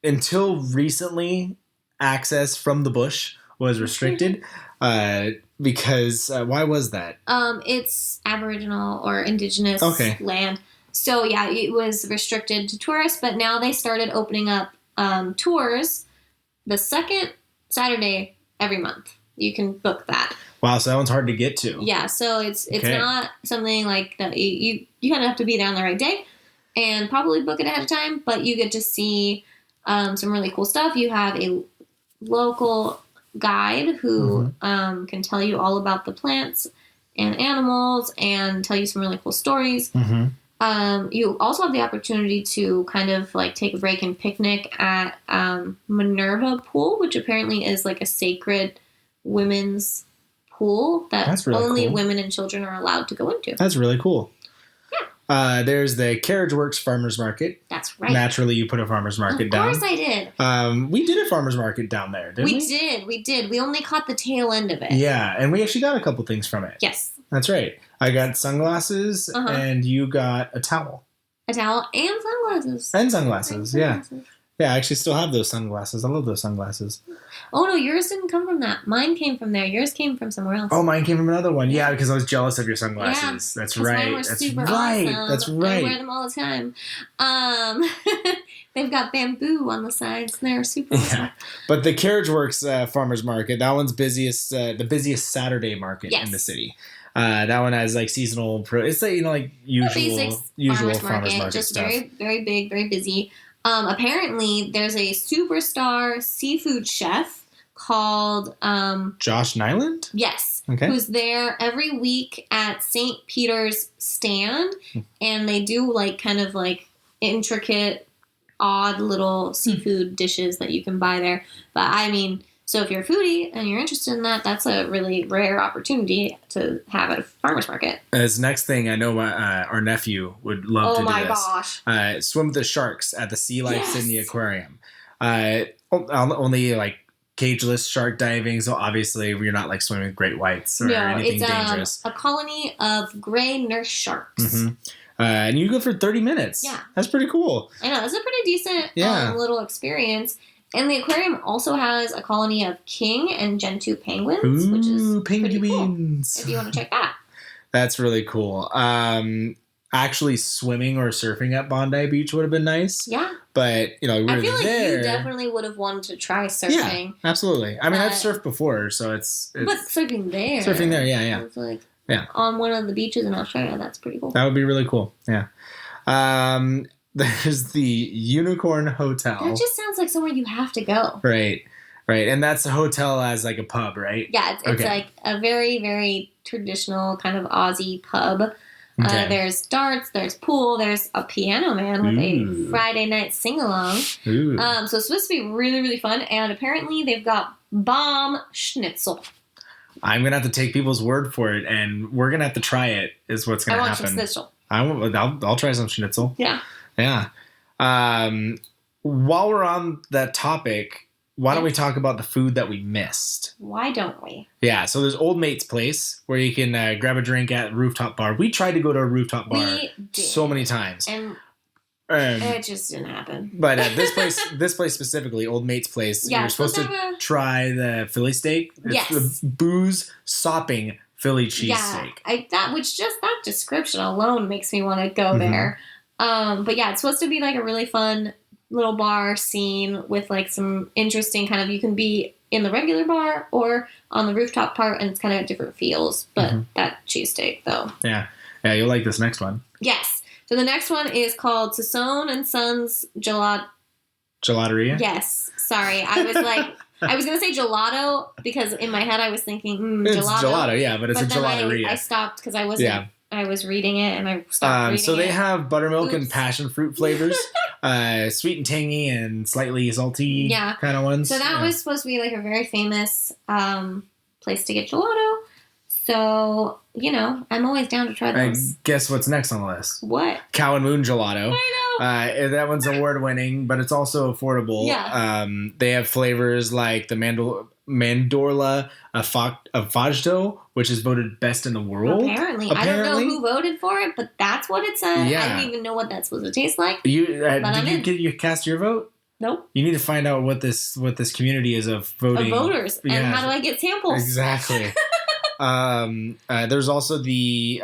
[SPEAKER 1] until recently, access from the bush was restricted. Because why was that?
[SPEAKER 2] It's Aboriginal or Indigenous land. So yeah, it was restricted to tourists, but now they started opening up tours the second Saturday every month. You can book that.
[SPEAKER 1] Wow, so that one's hard to get to.
[SPEAKER 2] Yeah, so it's not something like that. You kind of have to be there on the right day and probably book it ahead of time, but you get to see some really cool stuff. You have a local guide who can tell you all about the plants and animals and tell you some really cool stories. Mm-hmm. You also have the opportunity to kind of like take a break and picnic at Minerva Pool, which apparently is like a sacred women's pool that
[SPEAKER 1] really
[SPEAKER 2] only
[SPEAKER 1] cool.
[SPEAKER 2] women and children are allowed to go into.
[SPEAKER 1] That's really cool. Yeah. There's the Carriage Works Farmers Market.
[SPEAKER 2] That's right.
[SPEAKER 1] Naturally, you put a farmers market down.
[SPEAKER 2] Of course I did.
[SPEAKER 1] We did a farmers market down there, didn't we?
[SPEAKER 2] We did. We only caught the tail end of it.
[SPEAKER 1] Yeah, and we actually got a couple things from it.
[SPEAKER 2] Yes.
[SPEAKER 1] That's right. I got sunglasses, and you got a towel.
[SPEAKER 2] A towel and sunglasses.
[SPEAKER 1] And sunglasses, yeah. Yeah, I actually still have those sunglasses. I love those sunglasses.
[SPEAKER 2] Oh no, yours didn't come from that. Mine came from there. Yours came from somewhere else.
[SPEAKER 1] Oh, mine came from another one. Yeah, because I was jealous of your sunglasses.
[SPEAKER 2] Yeah,
[SPEAKER 1] That's
[SPEAKER 2] 'cause
[SPEAKER 1] right.
[SPEAKER 2] mine were
[SPEAKER 1] That's
[SPEAKER 2] super
[SPEAKER 1] right.
[SPEAKER 2] awesome.
[SPEAKER 1] That's
[SPEAKER 2] I
[SPEAKER 1] right.
[SPEAKER 2] wear them all the time. They've got bamboo on the sides. They're super awesome.
[SPEAKER 1] Yeah, but the Carriage Works Farmers Market, that one's busiest, the busiest Saturday market in the city. That one has like seasonal. It's like like usual farmers market
[SPEAKER 2] just
[SPEAKER 1] stuff.
[SPEAKER 2] very very big, very busy. Apparently, there's a superstar seafood chef called
[SPEAKER 1] Josh Nyland.
[SPEAKER 2] Yes,
[SPEAKER 1] Okay.
[SPEAKER 2] who's there every week at St. Peter's stand, and they do like kind of like intricate, odd little seafood dishes that you can buy there. But I mean, so if you're a foodie and you're interested in that, that's a really rare opportunity to have at a farmer's market.
[SPEAKER 1] As next thing, I know our nephew would love to do this.
[SPEAKER 2] Oh my gosh.
[SPEAKER 1] Swim with the sharks at the Sea Life Sydney Aquarium. Only like cageless shark diving, so obviously we're not like swimming with great whites or anything dangerous.
[SPEAKER 2] A colony of gray nurse sharks.
[SPEAKER 1] Mm-hmm. And you go for 30 minutes.
[SPEAKER 2] Yeah.
[SPEAKER 1] That's pretty cool.
[SPEAKER 2] I know, it's a pretty decent little experience. And the aquarium also has a colony of king and gentoo penguins, which is pretty cool, if you want to check that.
[SPEAKER 1] That's really cool. Actually swimming or surfing at Bondi Beach would have been nice.
[SPEAKER 2] Yeah.
[SPEAKER 1] But, you know,
[SPEAKER 2] I feel like you definitely would have wanted to try surfing.
[SPEAKER 1] Yeah, absolutely. I mean, I've surfed before, so it's
[SPEAKER 2] but surfing there.
[SPEAKER 1] Surfing there, yeah.
[SPEAKER 2] It's like on one of the beaches in Australia. That's pretty cool.
[SPEAKER 1] That would be really cool. Yeah. There's the Unicorn Hotel.
[SPEAKER 2] That just sounds like somewhere you have to go.
[SPEAKER 1] Right. And that's a hotel as like a pub, right?
[SPEAKER 2] Yeah, it's like a very, very traditional kind of Aussie pub. Okay. There's darts, there's pool, there's a piano man with a Friday night sing-along. So it's supposed to be really, really fun. And apparently they've got bomb schnitzel.
[SPEAKER 1] I'm going to have to take people's word for it, and we're going to have to try it, is what's going to happen.
[SPEAKER 2] I want schnitzel.
[SPEAKER 1] I'll try some schnitzel.
[SPEAKER 2] Yeah.
[SPEAKER 1] Yeah. While we're on that topic, why don't we talk about the food that we missed?
[SPEAKER 2] Why don't we?
[SPEAKER 1] Yeah, so there's Old Mate's Place where you can grab a drink at a rooftop bar. We tried to go to a rooftop bar so many times.
[SPEAKER 2] And it just didn't happen.
[SPEAKER 1] But this place specifically, Old Mate's Place, you're supposed to try the Philly steak. It's the booze sopping Philly cheesesteak.
[SPEAKER 2] That description alone makes me want to go there. But yeah, it's supposed to be like a really fun little bar scene with like some interesting kind of, you can be in the regular bar or on the rooftop part, and it's kind of different feels. But that cheesesteak though. Yeah,
[SPEAKER 1] you'll like this next one.
[SPEAKER 2] Yes. So the next one is called Sassoon and Sons
[SPEAKER 1] Gelateria?
[SPEAKER 2] Yes. Sorry. I was like, I was going to say gelato because in my head I was thinking, gelato.
[SPEAKER 1] It's gelato, yeah, but it's a gelateria.
[SPEAKER 2] I stopped because I wasn't. Yeah. I was reading it and I stopped reading
[SPEAKER 1] so they have buttermilk and passion fruit flavors, sweet and tangy and slightly salty kind of ones.
[SPEAKER 2] So that was supposed to be like a very famous place to get gelato. So, you know, I'm always down to try those.
[SPEAKER 1] Guess what's next on the list?
[SPEAKER 2] What?
[SPEAKER 1] Cow and Moon Gelato.
[SPEAKER 2] I know.
[SPEAKER 1] That one's award-winning, but it's also affordable.
[SPEAKER 2] Yeah.
[SPEAKER 1] They have flavors like the Mandorla Afagdo, which is voted best in the world.
[SPEAKER 2] Apparently. I don't know who voted for it, but that's what it said. Yeah. I don't even know what that's supposed to taste like.
[SPEAKER 1] Did you cast your vote?
[SPEAKER 2] Nope.
[SPEAKER 1] You need to find out what this community is of voting.
[SPEAKER 2] Of voters. And how do I get samples?
[SPEAKER 1] Exactly. There's also the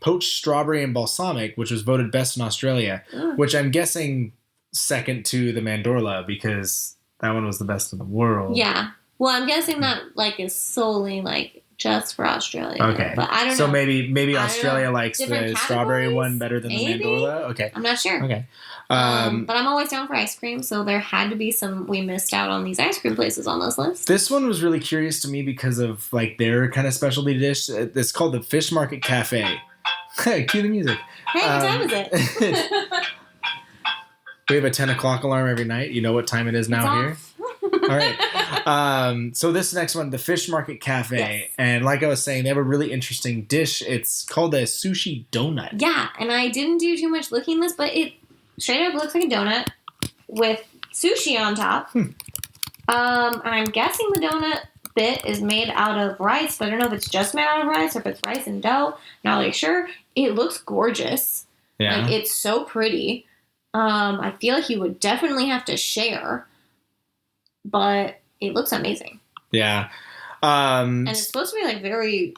[SPEAKER 1] poached strawberry and balsamic, which was voted best in Australia, which I'm guessing second to the Mandorla because that one was the best in the world.
[SPEAKER 2] Yeah. Well, I'm guessing that like is solely like just for Australia.
[SPEAKER 1] Okay.
[SPEAKER 2] But I don't know.
[SPEAKER 1] So maybe Australia likes the strawberry one better than the Mandorla? Okay.
[SPEAKER 2] I'm not sure.
[SPEAKER 1] Okay.
[SPEAKER 2] But I'm always down for ice cream, so there had to be we missed out on these ice cream places on this list.
[SPEAKER 1] This one was really curious to me because of like their kind of specialty dish. It's called the Fish Market Cafe. Hey, cue the music.
[SPEAKER 2] Hey, what time is it?
[SPEAKER 1] We have a 10 o'clock alarm every night. You know what time it is now here? All right. So this next one, the Fish Market Cafe. Yes. And like I was saying, they have a really interesting dish. It's called a sushi donut.
[SPEAKER 2] Yeah, and I didn't do too much looking at this, but it straight up looks like a donut with sushi on top. And I'm guessing the donut bit is made out of rice, but I don't know if it's just made out of rice or if it's rice and dough. Not really sure. It looks gorgeous. Yeah. Like, it's so pretty.
[SPEAKER 3] I feel like you would definitely have to share, but it looks amazing.
[SPEAKER 1] Yeah.
[SPEAKER 3] And it's supposed to be like very,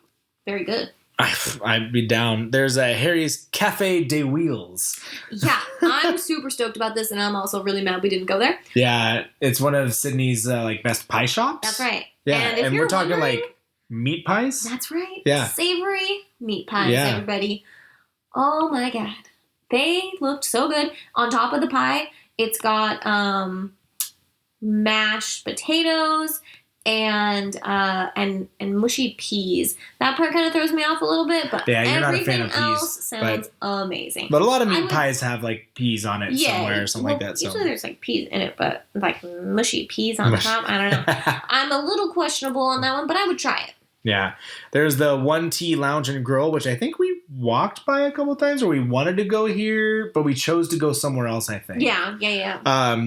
[SPEAKER 3] very good.
[SPEAKER 1] I'd be down. There's a Harry's Cafe des Wheels.
[SPEAKER 3] Yeah, I'm super stoked about this, and I'm also really mad we didn't go there.
[SPEAKER 1] Yeah, it's one of Sydney's like best pie shops.
[SPEAKER 3] That's right.
[SPEAKER 1] Yeah,
[SPEAKER 3] and
[SPEAKER 1] we're talking like meat pies.
[SPEAKER 3] That's right.
[SPEAKER 1] Yeah,
[SPEAKER 3] savory meat pies, everybody. Oh my god, they looked so good. On top of the pie, it's got mashed potatoes and mushy peas. That part kind of throws me off a little bit, but
[SPEAKER 1] yeah, you're not a fan of
[SPEAKER 3] everything else sounds amazing.
[SPEAKER 1] But a lot of meat pies have like peas on it somewhere or something like that. So
[SPEAKER 3] usually there's like peas in it, but like mushy peas on top. I don't know. I'm a little questionable on that one, but I would try it.
[SPEAKER 1] Yeah. There's the 1T Lounge and Grill, which I think we walked by a couple times, or we wanted to go here, but we chose to go somewhere else, I think.
[SPEAKER 3] Yeah.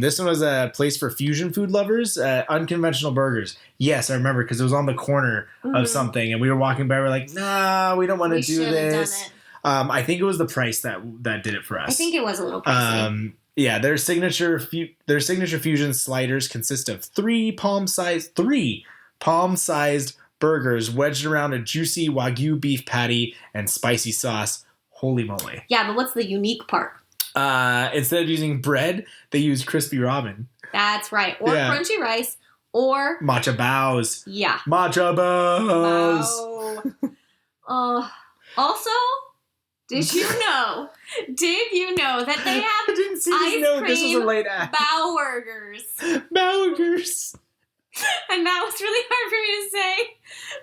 [SPEAKER 1] This one was a place for fusion food lovers, unconventional burgers. Yes, I remember, because it was on the corner of something, and we were walking by, we're like, nah, we don't want to do this. I think it was the price that did it for us.
[SPEAKER 3] I think it was a little pricey.
[SPEAKER 1] Yeah, their signature fusion sliders consist of three palm-sized burgers wedged around a juicy Wagyu beef patty and spicy sauce. Holy moly.
[SPEAKER 3] Yeah, but what's the unique part?
[SPEAKER 1] Instead of using bread, they use crispy ramen.
[SPEAKER 3] That's right. Or crunchy rice. Or
[SPEAKER 1] matcha baos.
[SPEAKER 3] Yeah.
[SPEAKER 1] Matcha baos.
[SPEAKER 3] Also, did you know that they have
[SPEAKER 1] I didn't see
[SPEAKER 3] ice
[SPEAKER 1] this note.
[SPEAKER 3] cream
[SPEAKER 1] This was a late ad.
[SPEAKER 3] bao burgers?
[SPEAKER 1] Bao burgers.
[SPEAKER 3] And that was really hard for me to say.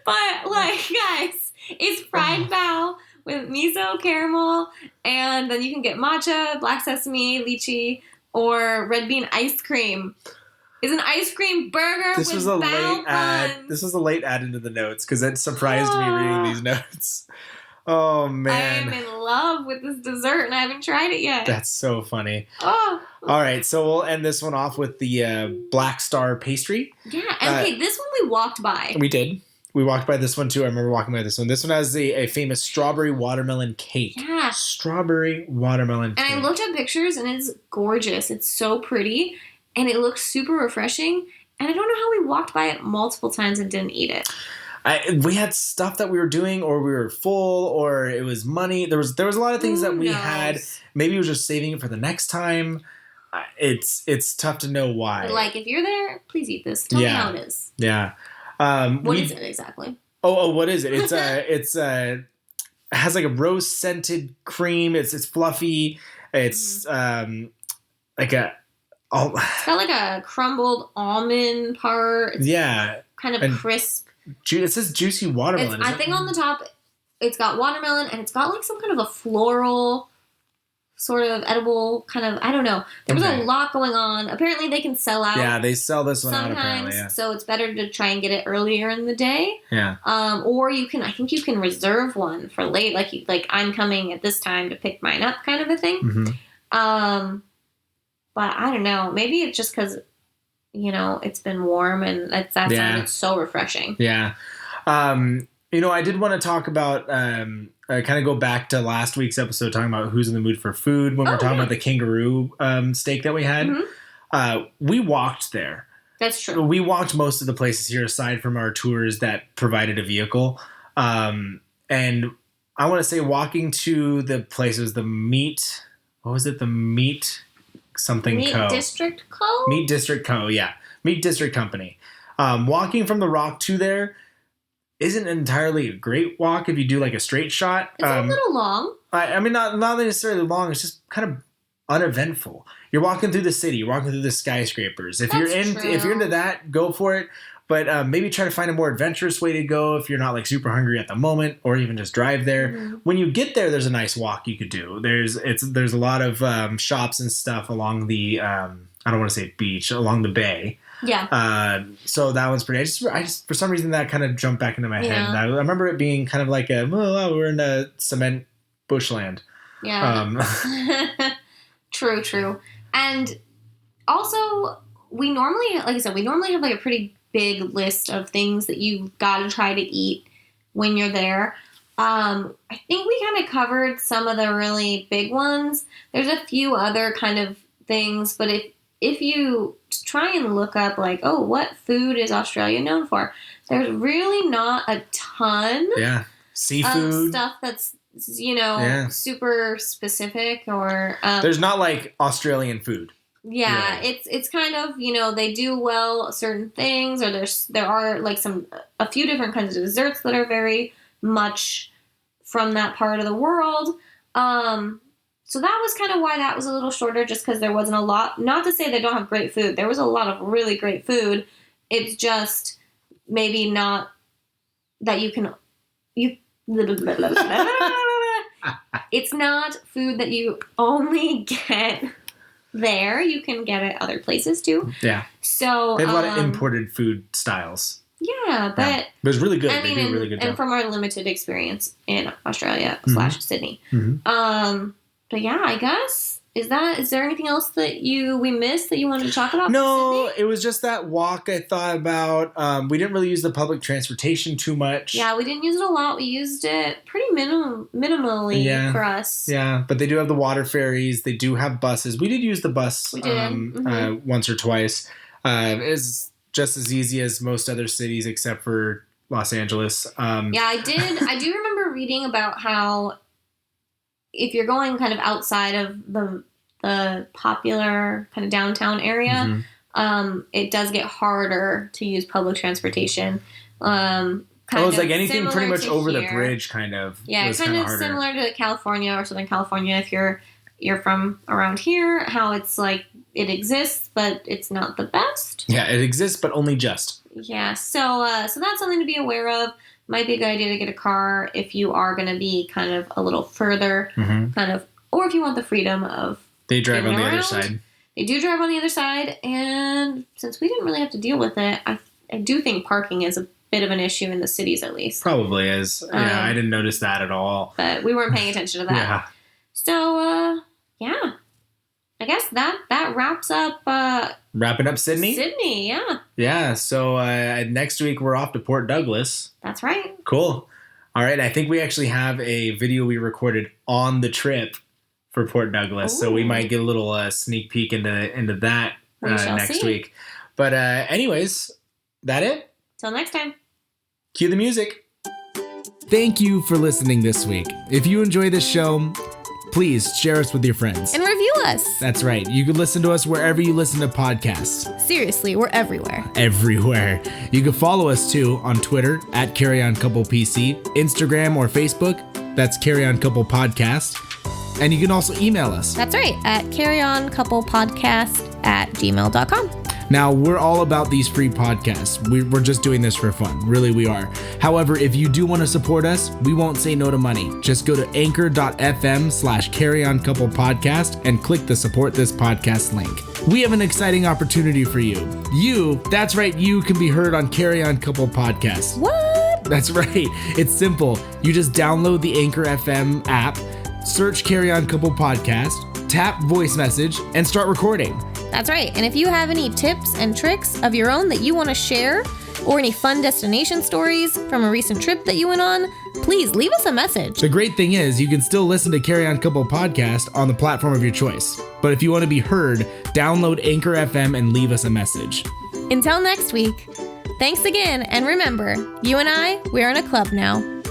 [SPEAKER 3] But, like, guys, it's fried bao with miso, caramel, and then you can get matcha, black sesame, lychee, or red bean ice cream. It's an ice cream burger with bao buns.
[SPEAKER 1] This was a late add into the notes because it surprised me reading these notes. Oh, man.
[SPEAKER 3] I am in love with this dessert, and I haven't tried it yet.
[SPEAKER 1] That's so funny.
[SPEAKER 3] Oh.
[SPEAKER 1] All right, so we'll end this one off with the Black Star pastry.
[SPEAKER 3] Yeah, and okay, this one we walked by.
[SPEAKER 1] We did. We walked by this one, too. I remember walking by this one. This one has a famous strawberry watermelon cake.
[SPEAKER 3] Yeah.
[SPEAKER 1] Strawberry watermelon cake.
[SPEAKER 3] And I looked at pictures, and it's gorgeous. It's so pretty, and it looks super refreshing. And I don't know how we walked by it multiple times and didn't eat it.
[SPEAKER 1] We had stuff that we were doing, or we were full, or it was money. There was a lot of things that we had. Maybe we were just saving it for the next time. It's tough to know why.
[SPEAKER 3] But like, if you're there, please eat this. Tell me how it is.
[SPEAKER 1] Yeah.
[SPEAKER 3] What is it exactly?
[SPEAKER 1] Oh, what is it? It has like a rose scented cream. It's fluffy. It's like a.
[SPEAKER 3] It's got like a crumbled almond part. It's kind of crisp.
[SPEAKER 1] It says juicy watermelon.
[SPEAKER 3] I think on the top, it's got watermelon, and it's got like some kind of a floral, sort of edible kind of. I don't know. There was a lot going on. Apparently, they can sell out.
[SPEAKER 1] Yeah, they sell this one out apparently.
[SPEAKER 3] Yeah. So it's better to try and get it earlier in the day.
[SPEAKER 1] Yeah.
[SPEAKER 3] Or you can. I think you can reserve one for late. Like I'm coming at this time to pick mine up, kind of a thing.
[SPEAKER 1] Mm-hmm.
[SPEAKER 3] But I don't know. Maybe it's just because. It's been warm, and that sounded so refreshing.
[SPEAKER 1] Yeah. I did want to talk about, kind of go back to last week's episode talking about who's in the mood for food when we were talking about the kangaroo steak that we had. Mm-hmm. We walked there.
[SPEAKER 3] That's true.
[SPEAKER 1] We walked most of the places here aside from our tours that provided a vehicle. And I want to say walking to the place was the meat. What was it? The meat... something
[SPEAKER 3] Meat
[SPEAKER 1] Co.
[SPEAKER 3] District Co?
[SPEAKER 1] Meat District Co, yeah. Meat District Company. Walking from the Rock to there isn't entirely a great walk if you do like a straight shot.
[SPEAKER 3] It's a little long.
[SPEAKER 1] I mean, not necessarily long. It's just kind of uneventful. You're walking through the city. You're walking through the skyscrapers. If you're into that, go for it. But maybe try to find a more adventurous way to go if you're not like super hungry at the moment, or even just drive there. Mm-hmm. When you get there, there's a nice walk you could do. There's a lot of shops and stuff along the I don't want to say beach, along the bay.
[SPEAKER 3] Yeah.
[SPEAKER 1] So that one's pretty. I just for some reason that kind of jumped back into my head. I remember it being kind of like we're in a cement bushland.
[SPEAKER 3] Yeah. True. And also we normally have like a pretty big list of things that you've got to try to eat when you're there. I think we kind of covered some of the really big ones. There's a few other kind of things, but if you try and look up like, oh, what food is Australia known for? There's really not a ton
[SPEAKER 1] seafood
[SPEAKER 3] stuff that's, super specific or
[SPEAKER 1] there's not like Australian food.
[SPEAKER 3] Yeah,
[SPEAKER 1] really.
[SPEAKER 3] It's kind of, they do well certain things, or there are like a few different kinds of desserts that are very much from that part of the world. So that was kind of why that was a little shorter, just because there wasn't a lot. Not to say they don't have great food. There was a lot of really great food. It's just maybe not that it's not food that you only get there. You can get it other places too.
[SPEAKER 1] Yeah.
[SPEAKER 3] So
[SPEAKER 1] they have a lot of imported food styles.
[SPEAKER 3] Yeah, but
[SPEAKER 1] it was really good.
[SPEAKER 3] I mean,
[SPEAKER 1] they do a really good job.
[SPEAKER 3] And from our limited experience in Australia / Sydney.
[SPEAKER 1] Mm-hmm.
[SPEAKER 3] But yeah, I guess is there anything else that we missed that you wanted to talk about?
[SPEAKER 1] No, it was just that walk I thought about. We didn't really use the public transportation too much.
[SPEAKER 3] Yeah, we didn't use it a lot. We used it pretty minimally for us.
[SPEAKER 1] Yeah, but they do have the water ferries. They do have buses. We did use the bus once or twice. It's just as easy as most other cities except for Los Angeles.
[SPEAKER 3] I do remember reading about how if you're going kind of outside of the popular kind of downtown area, it does get harder to use public transportation.
[SPEAKER 1] It's like anything pretty much over the bridge kind of.
[SPEAKER 3] Yeah, kind of similar to California or Southern California if you're from around here, how it's like it exists, but it's not the best.
[SPEAKER 1] Yeah, it exists, but only just.
[SPEAKER 3] Yeah, so that's something to be aware of. Might be a good idea to get a car if you are going to be kind of a little further, or if you want the freedom of.
[SPEAKER 1] They drive on the other side.
[SPEAKER 3] They do drive on the other side, and since we didn't really have to deal with it, I do think parking is a bit of an issue in the cities, at least.
[SPEAKER 1] Probably is. I didn't notice that at all.
[SPEAKER 3] But we weren't paying attention to that.
[SPEAKER 1] Yeah.
[SPEAKER 3] So, I guess that wraps up.
[SPEAKER 1] Wrapping up Sydney?
[SPEAKER 3] Sydney, yeah.
[SPEAKER 1] Yeah, so next week we're off to Port Douglas.
[SPEAKER 3] That's right.
[SPEAKER 1] Cool. All right, I think we actually have a video we recorded on the trip for Port Douglas, so we might get a little sneak peek into that next week. But anyways, that it?
[SPEAKER 3] Till next time.
[SPEAKER 1] Cue the music. Thank you for listening this week. If you enjoy this show, please share us with your friends.
[SPEAKER 2] And review us.
[SPEAKER 1] That's right. You can listen to us wherever you listen to podcasts.
[SPEAKER 2] Seriously, we're everywhere.
[SPEAKER 1] Everywhere. You can follow us too on Twitter at CarryOnCouplePC, Instagram or Facebook. That's Carry On Couple Podcast. And you can also email us.
[SPEAKER 2] That's right. At carryoncouplepodcast@gmail.com.
[SPEAKER 1] Now, we're all about these free podcasts. We're just doing this for fun. Really, we are. However, if you do want to support us, we won't say no to money. Just go to anchor.fm/carryoncouplepodcast and click the support this podcast link. We have an exciting opportunity for you. That's right, you can be heard on Carry On Couple Podcast.
[SPEAKER 2] What?
[SPEAKER 1] That's right. It's simple. You just download the Anchor FM app, search Carry On Couple Podcast, tap voice message, and start recording.
[SPEAKER 2] That's right. And if you have any tips and tricks of your own that you want to share, or any fun destination stories from a recent trip that you went on, please leave us a message.
[SPEAKER 1] The great thing is you can still listen to Carry On Couple Podcast on the platform of your choice. But if you want to be heard, download Anchor FM and leave us a message.
[SPEAKER 2] Until next week, thanks again, and remember, you and I, we're in a club now.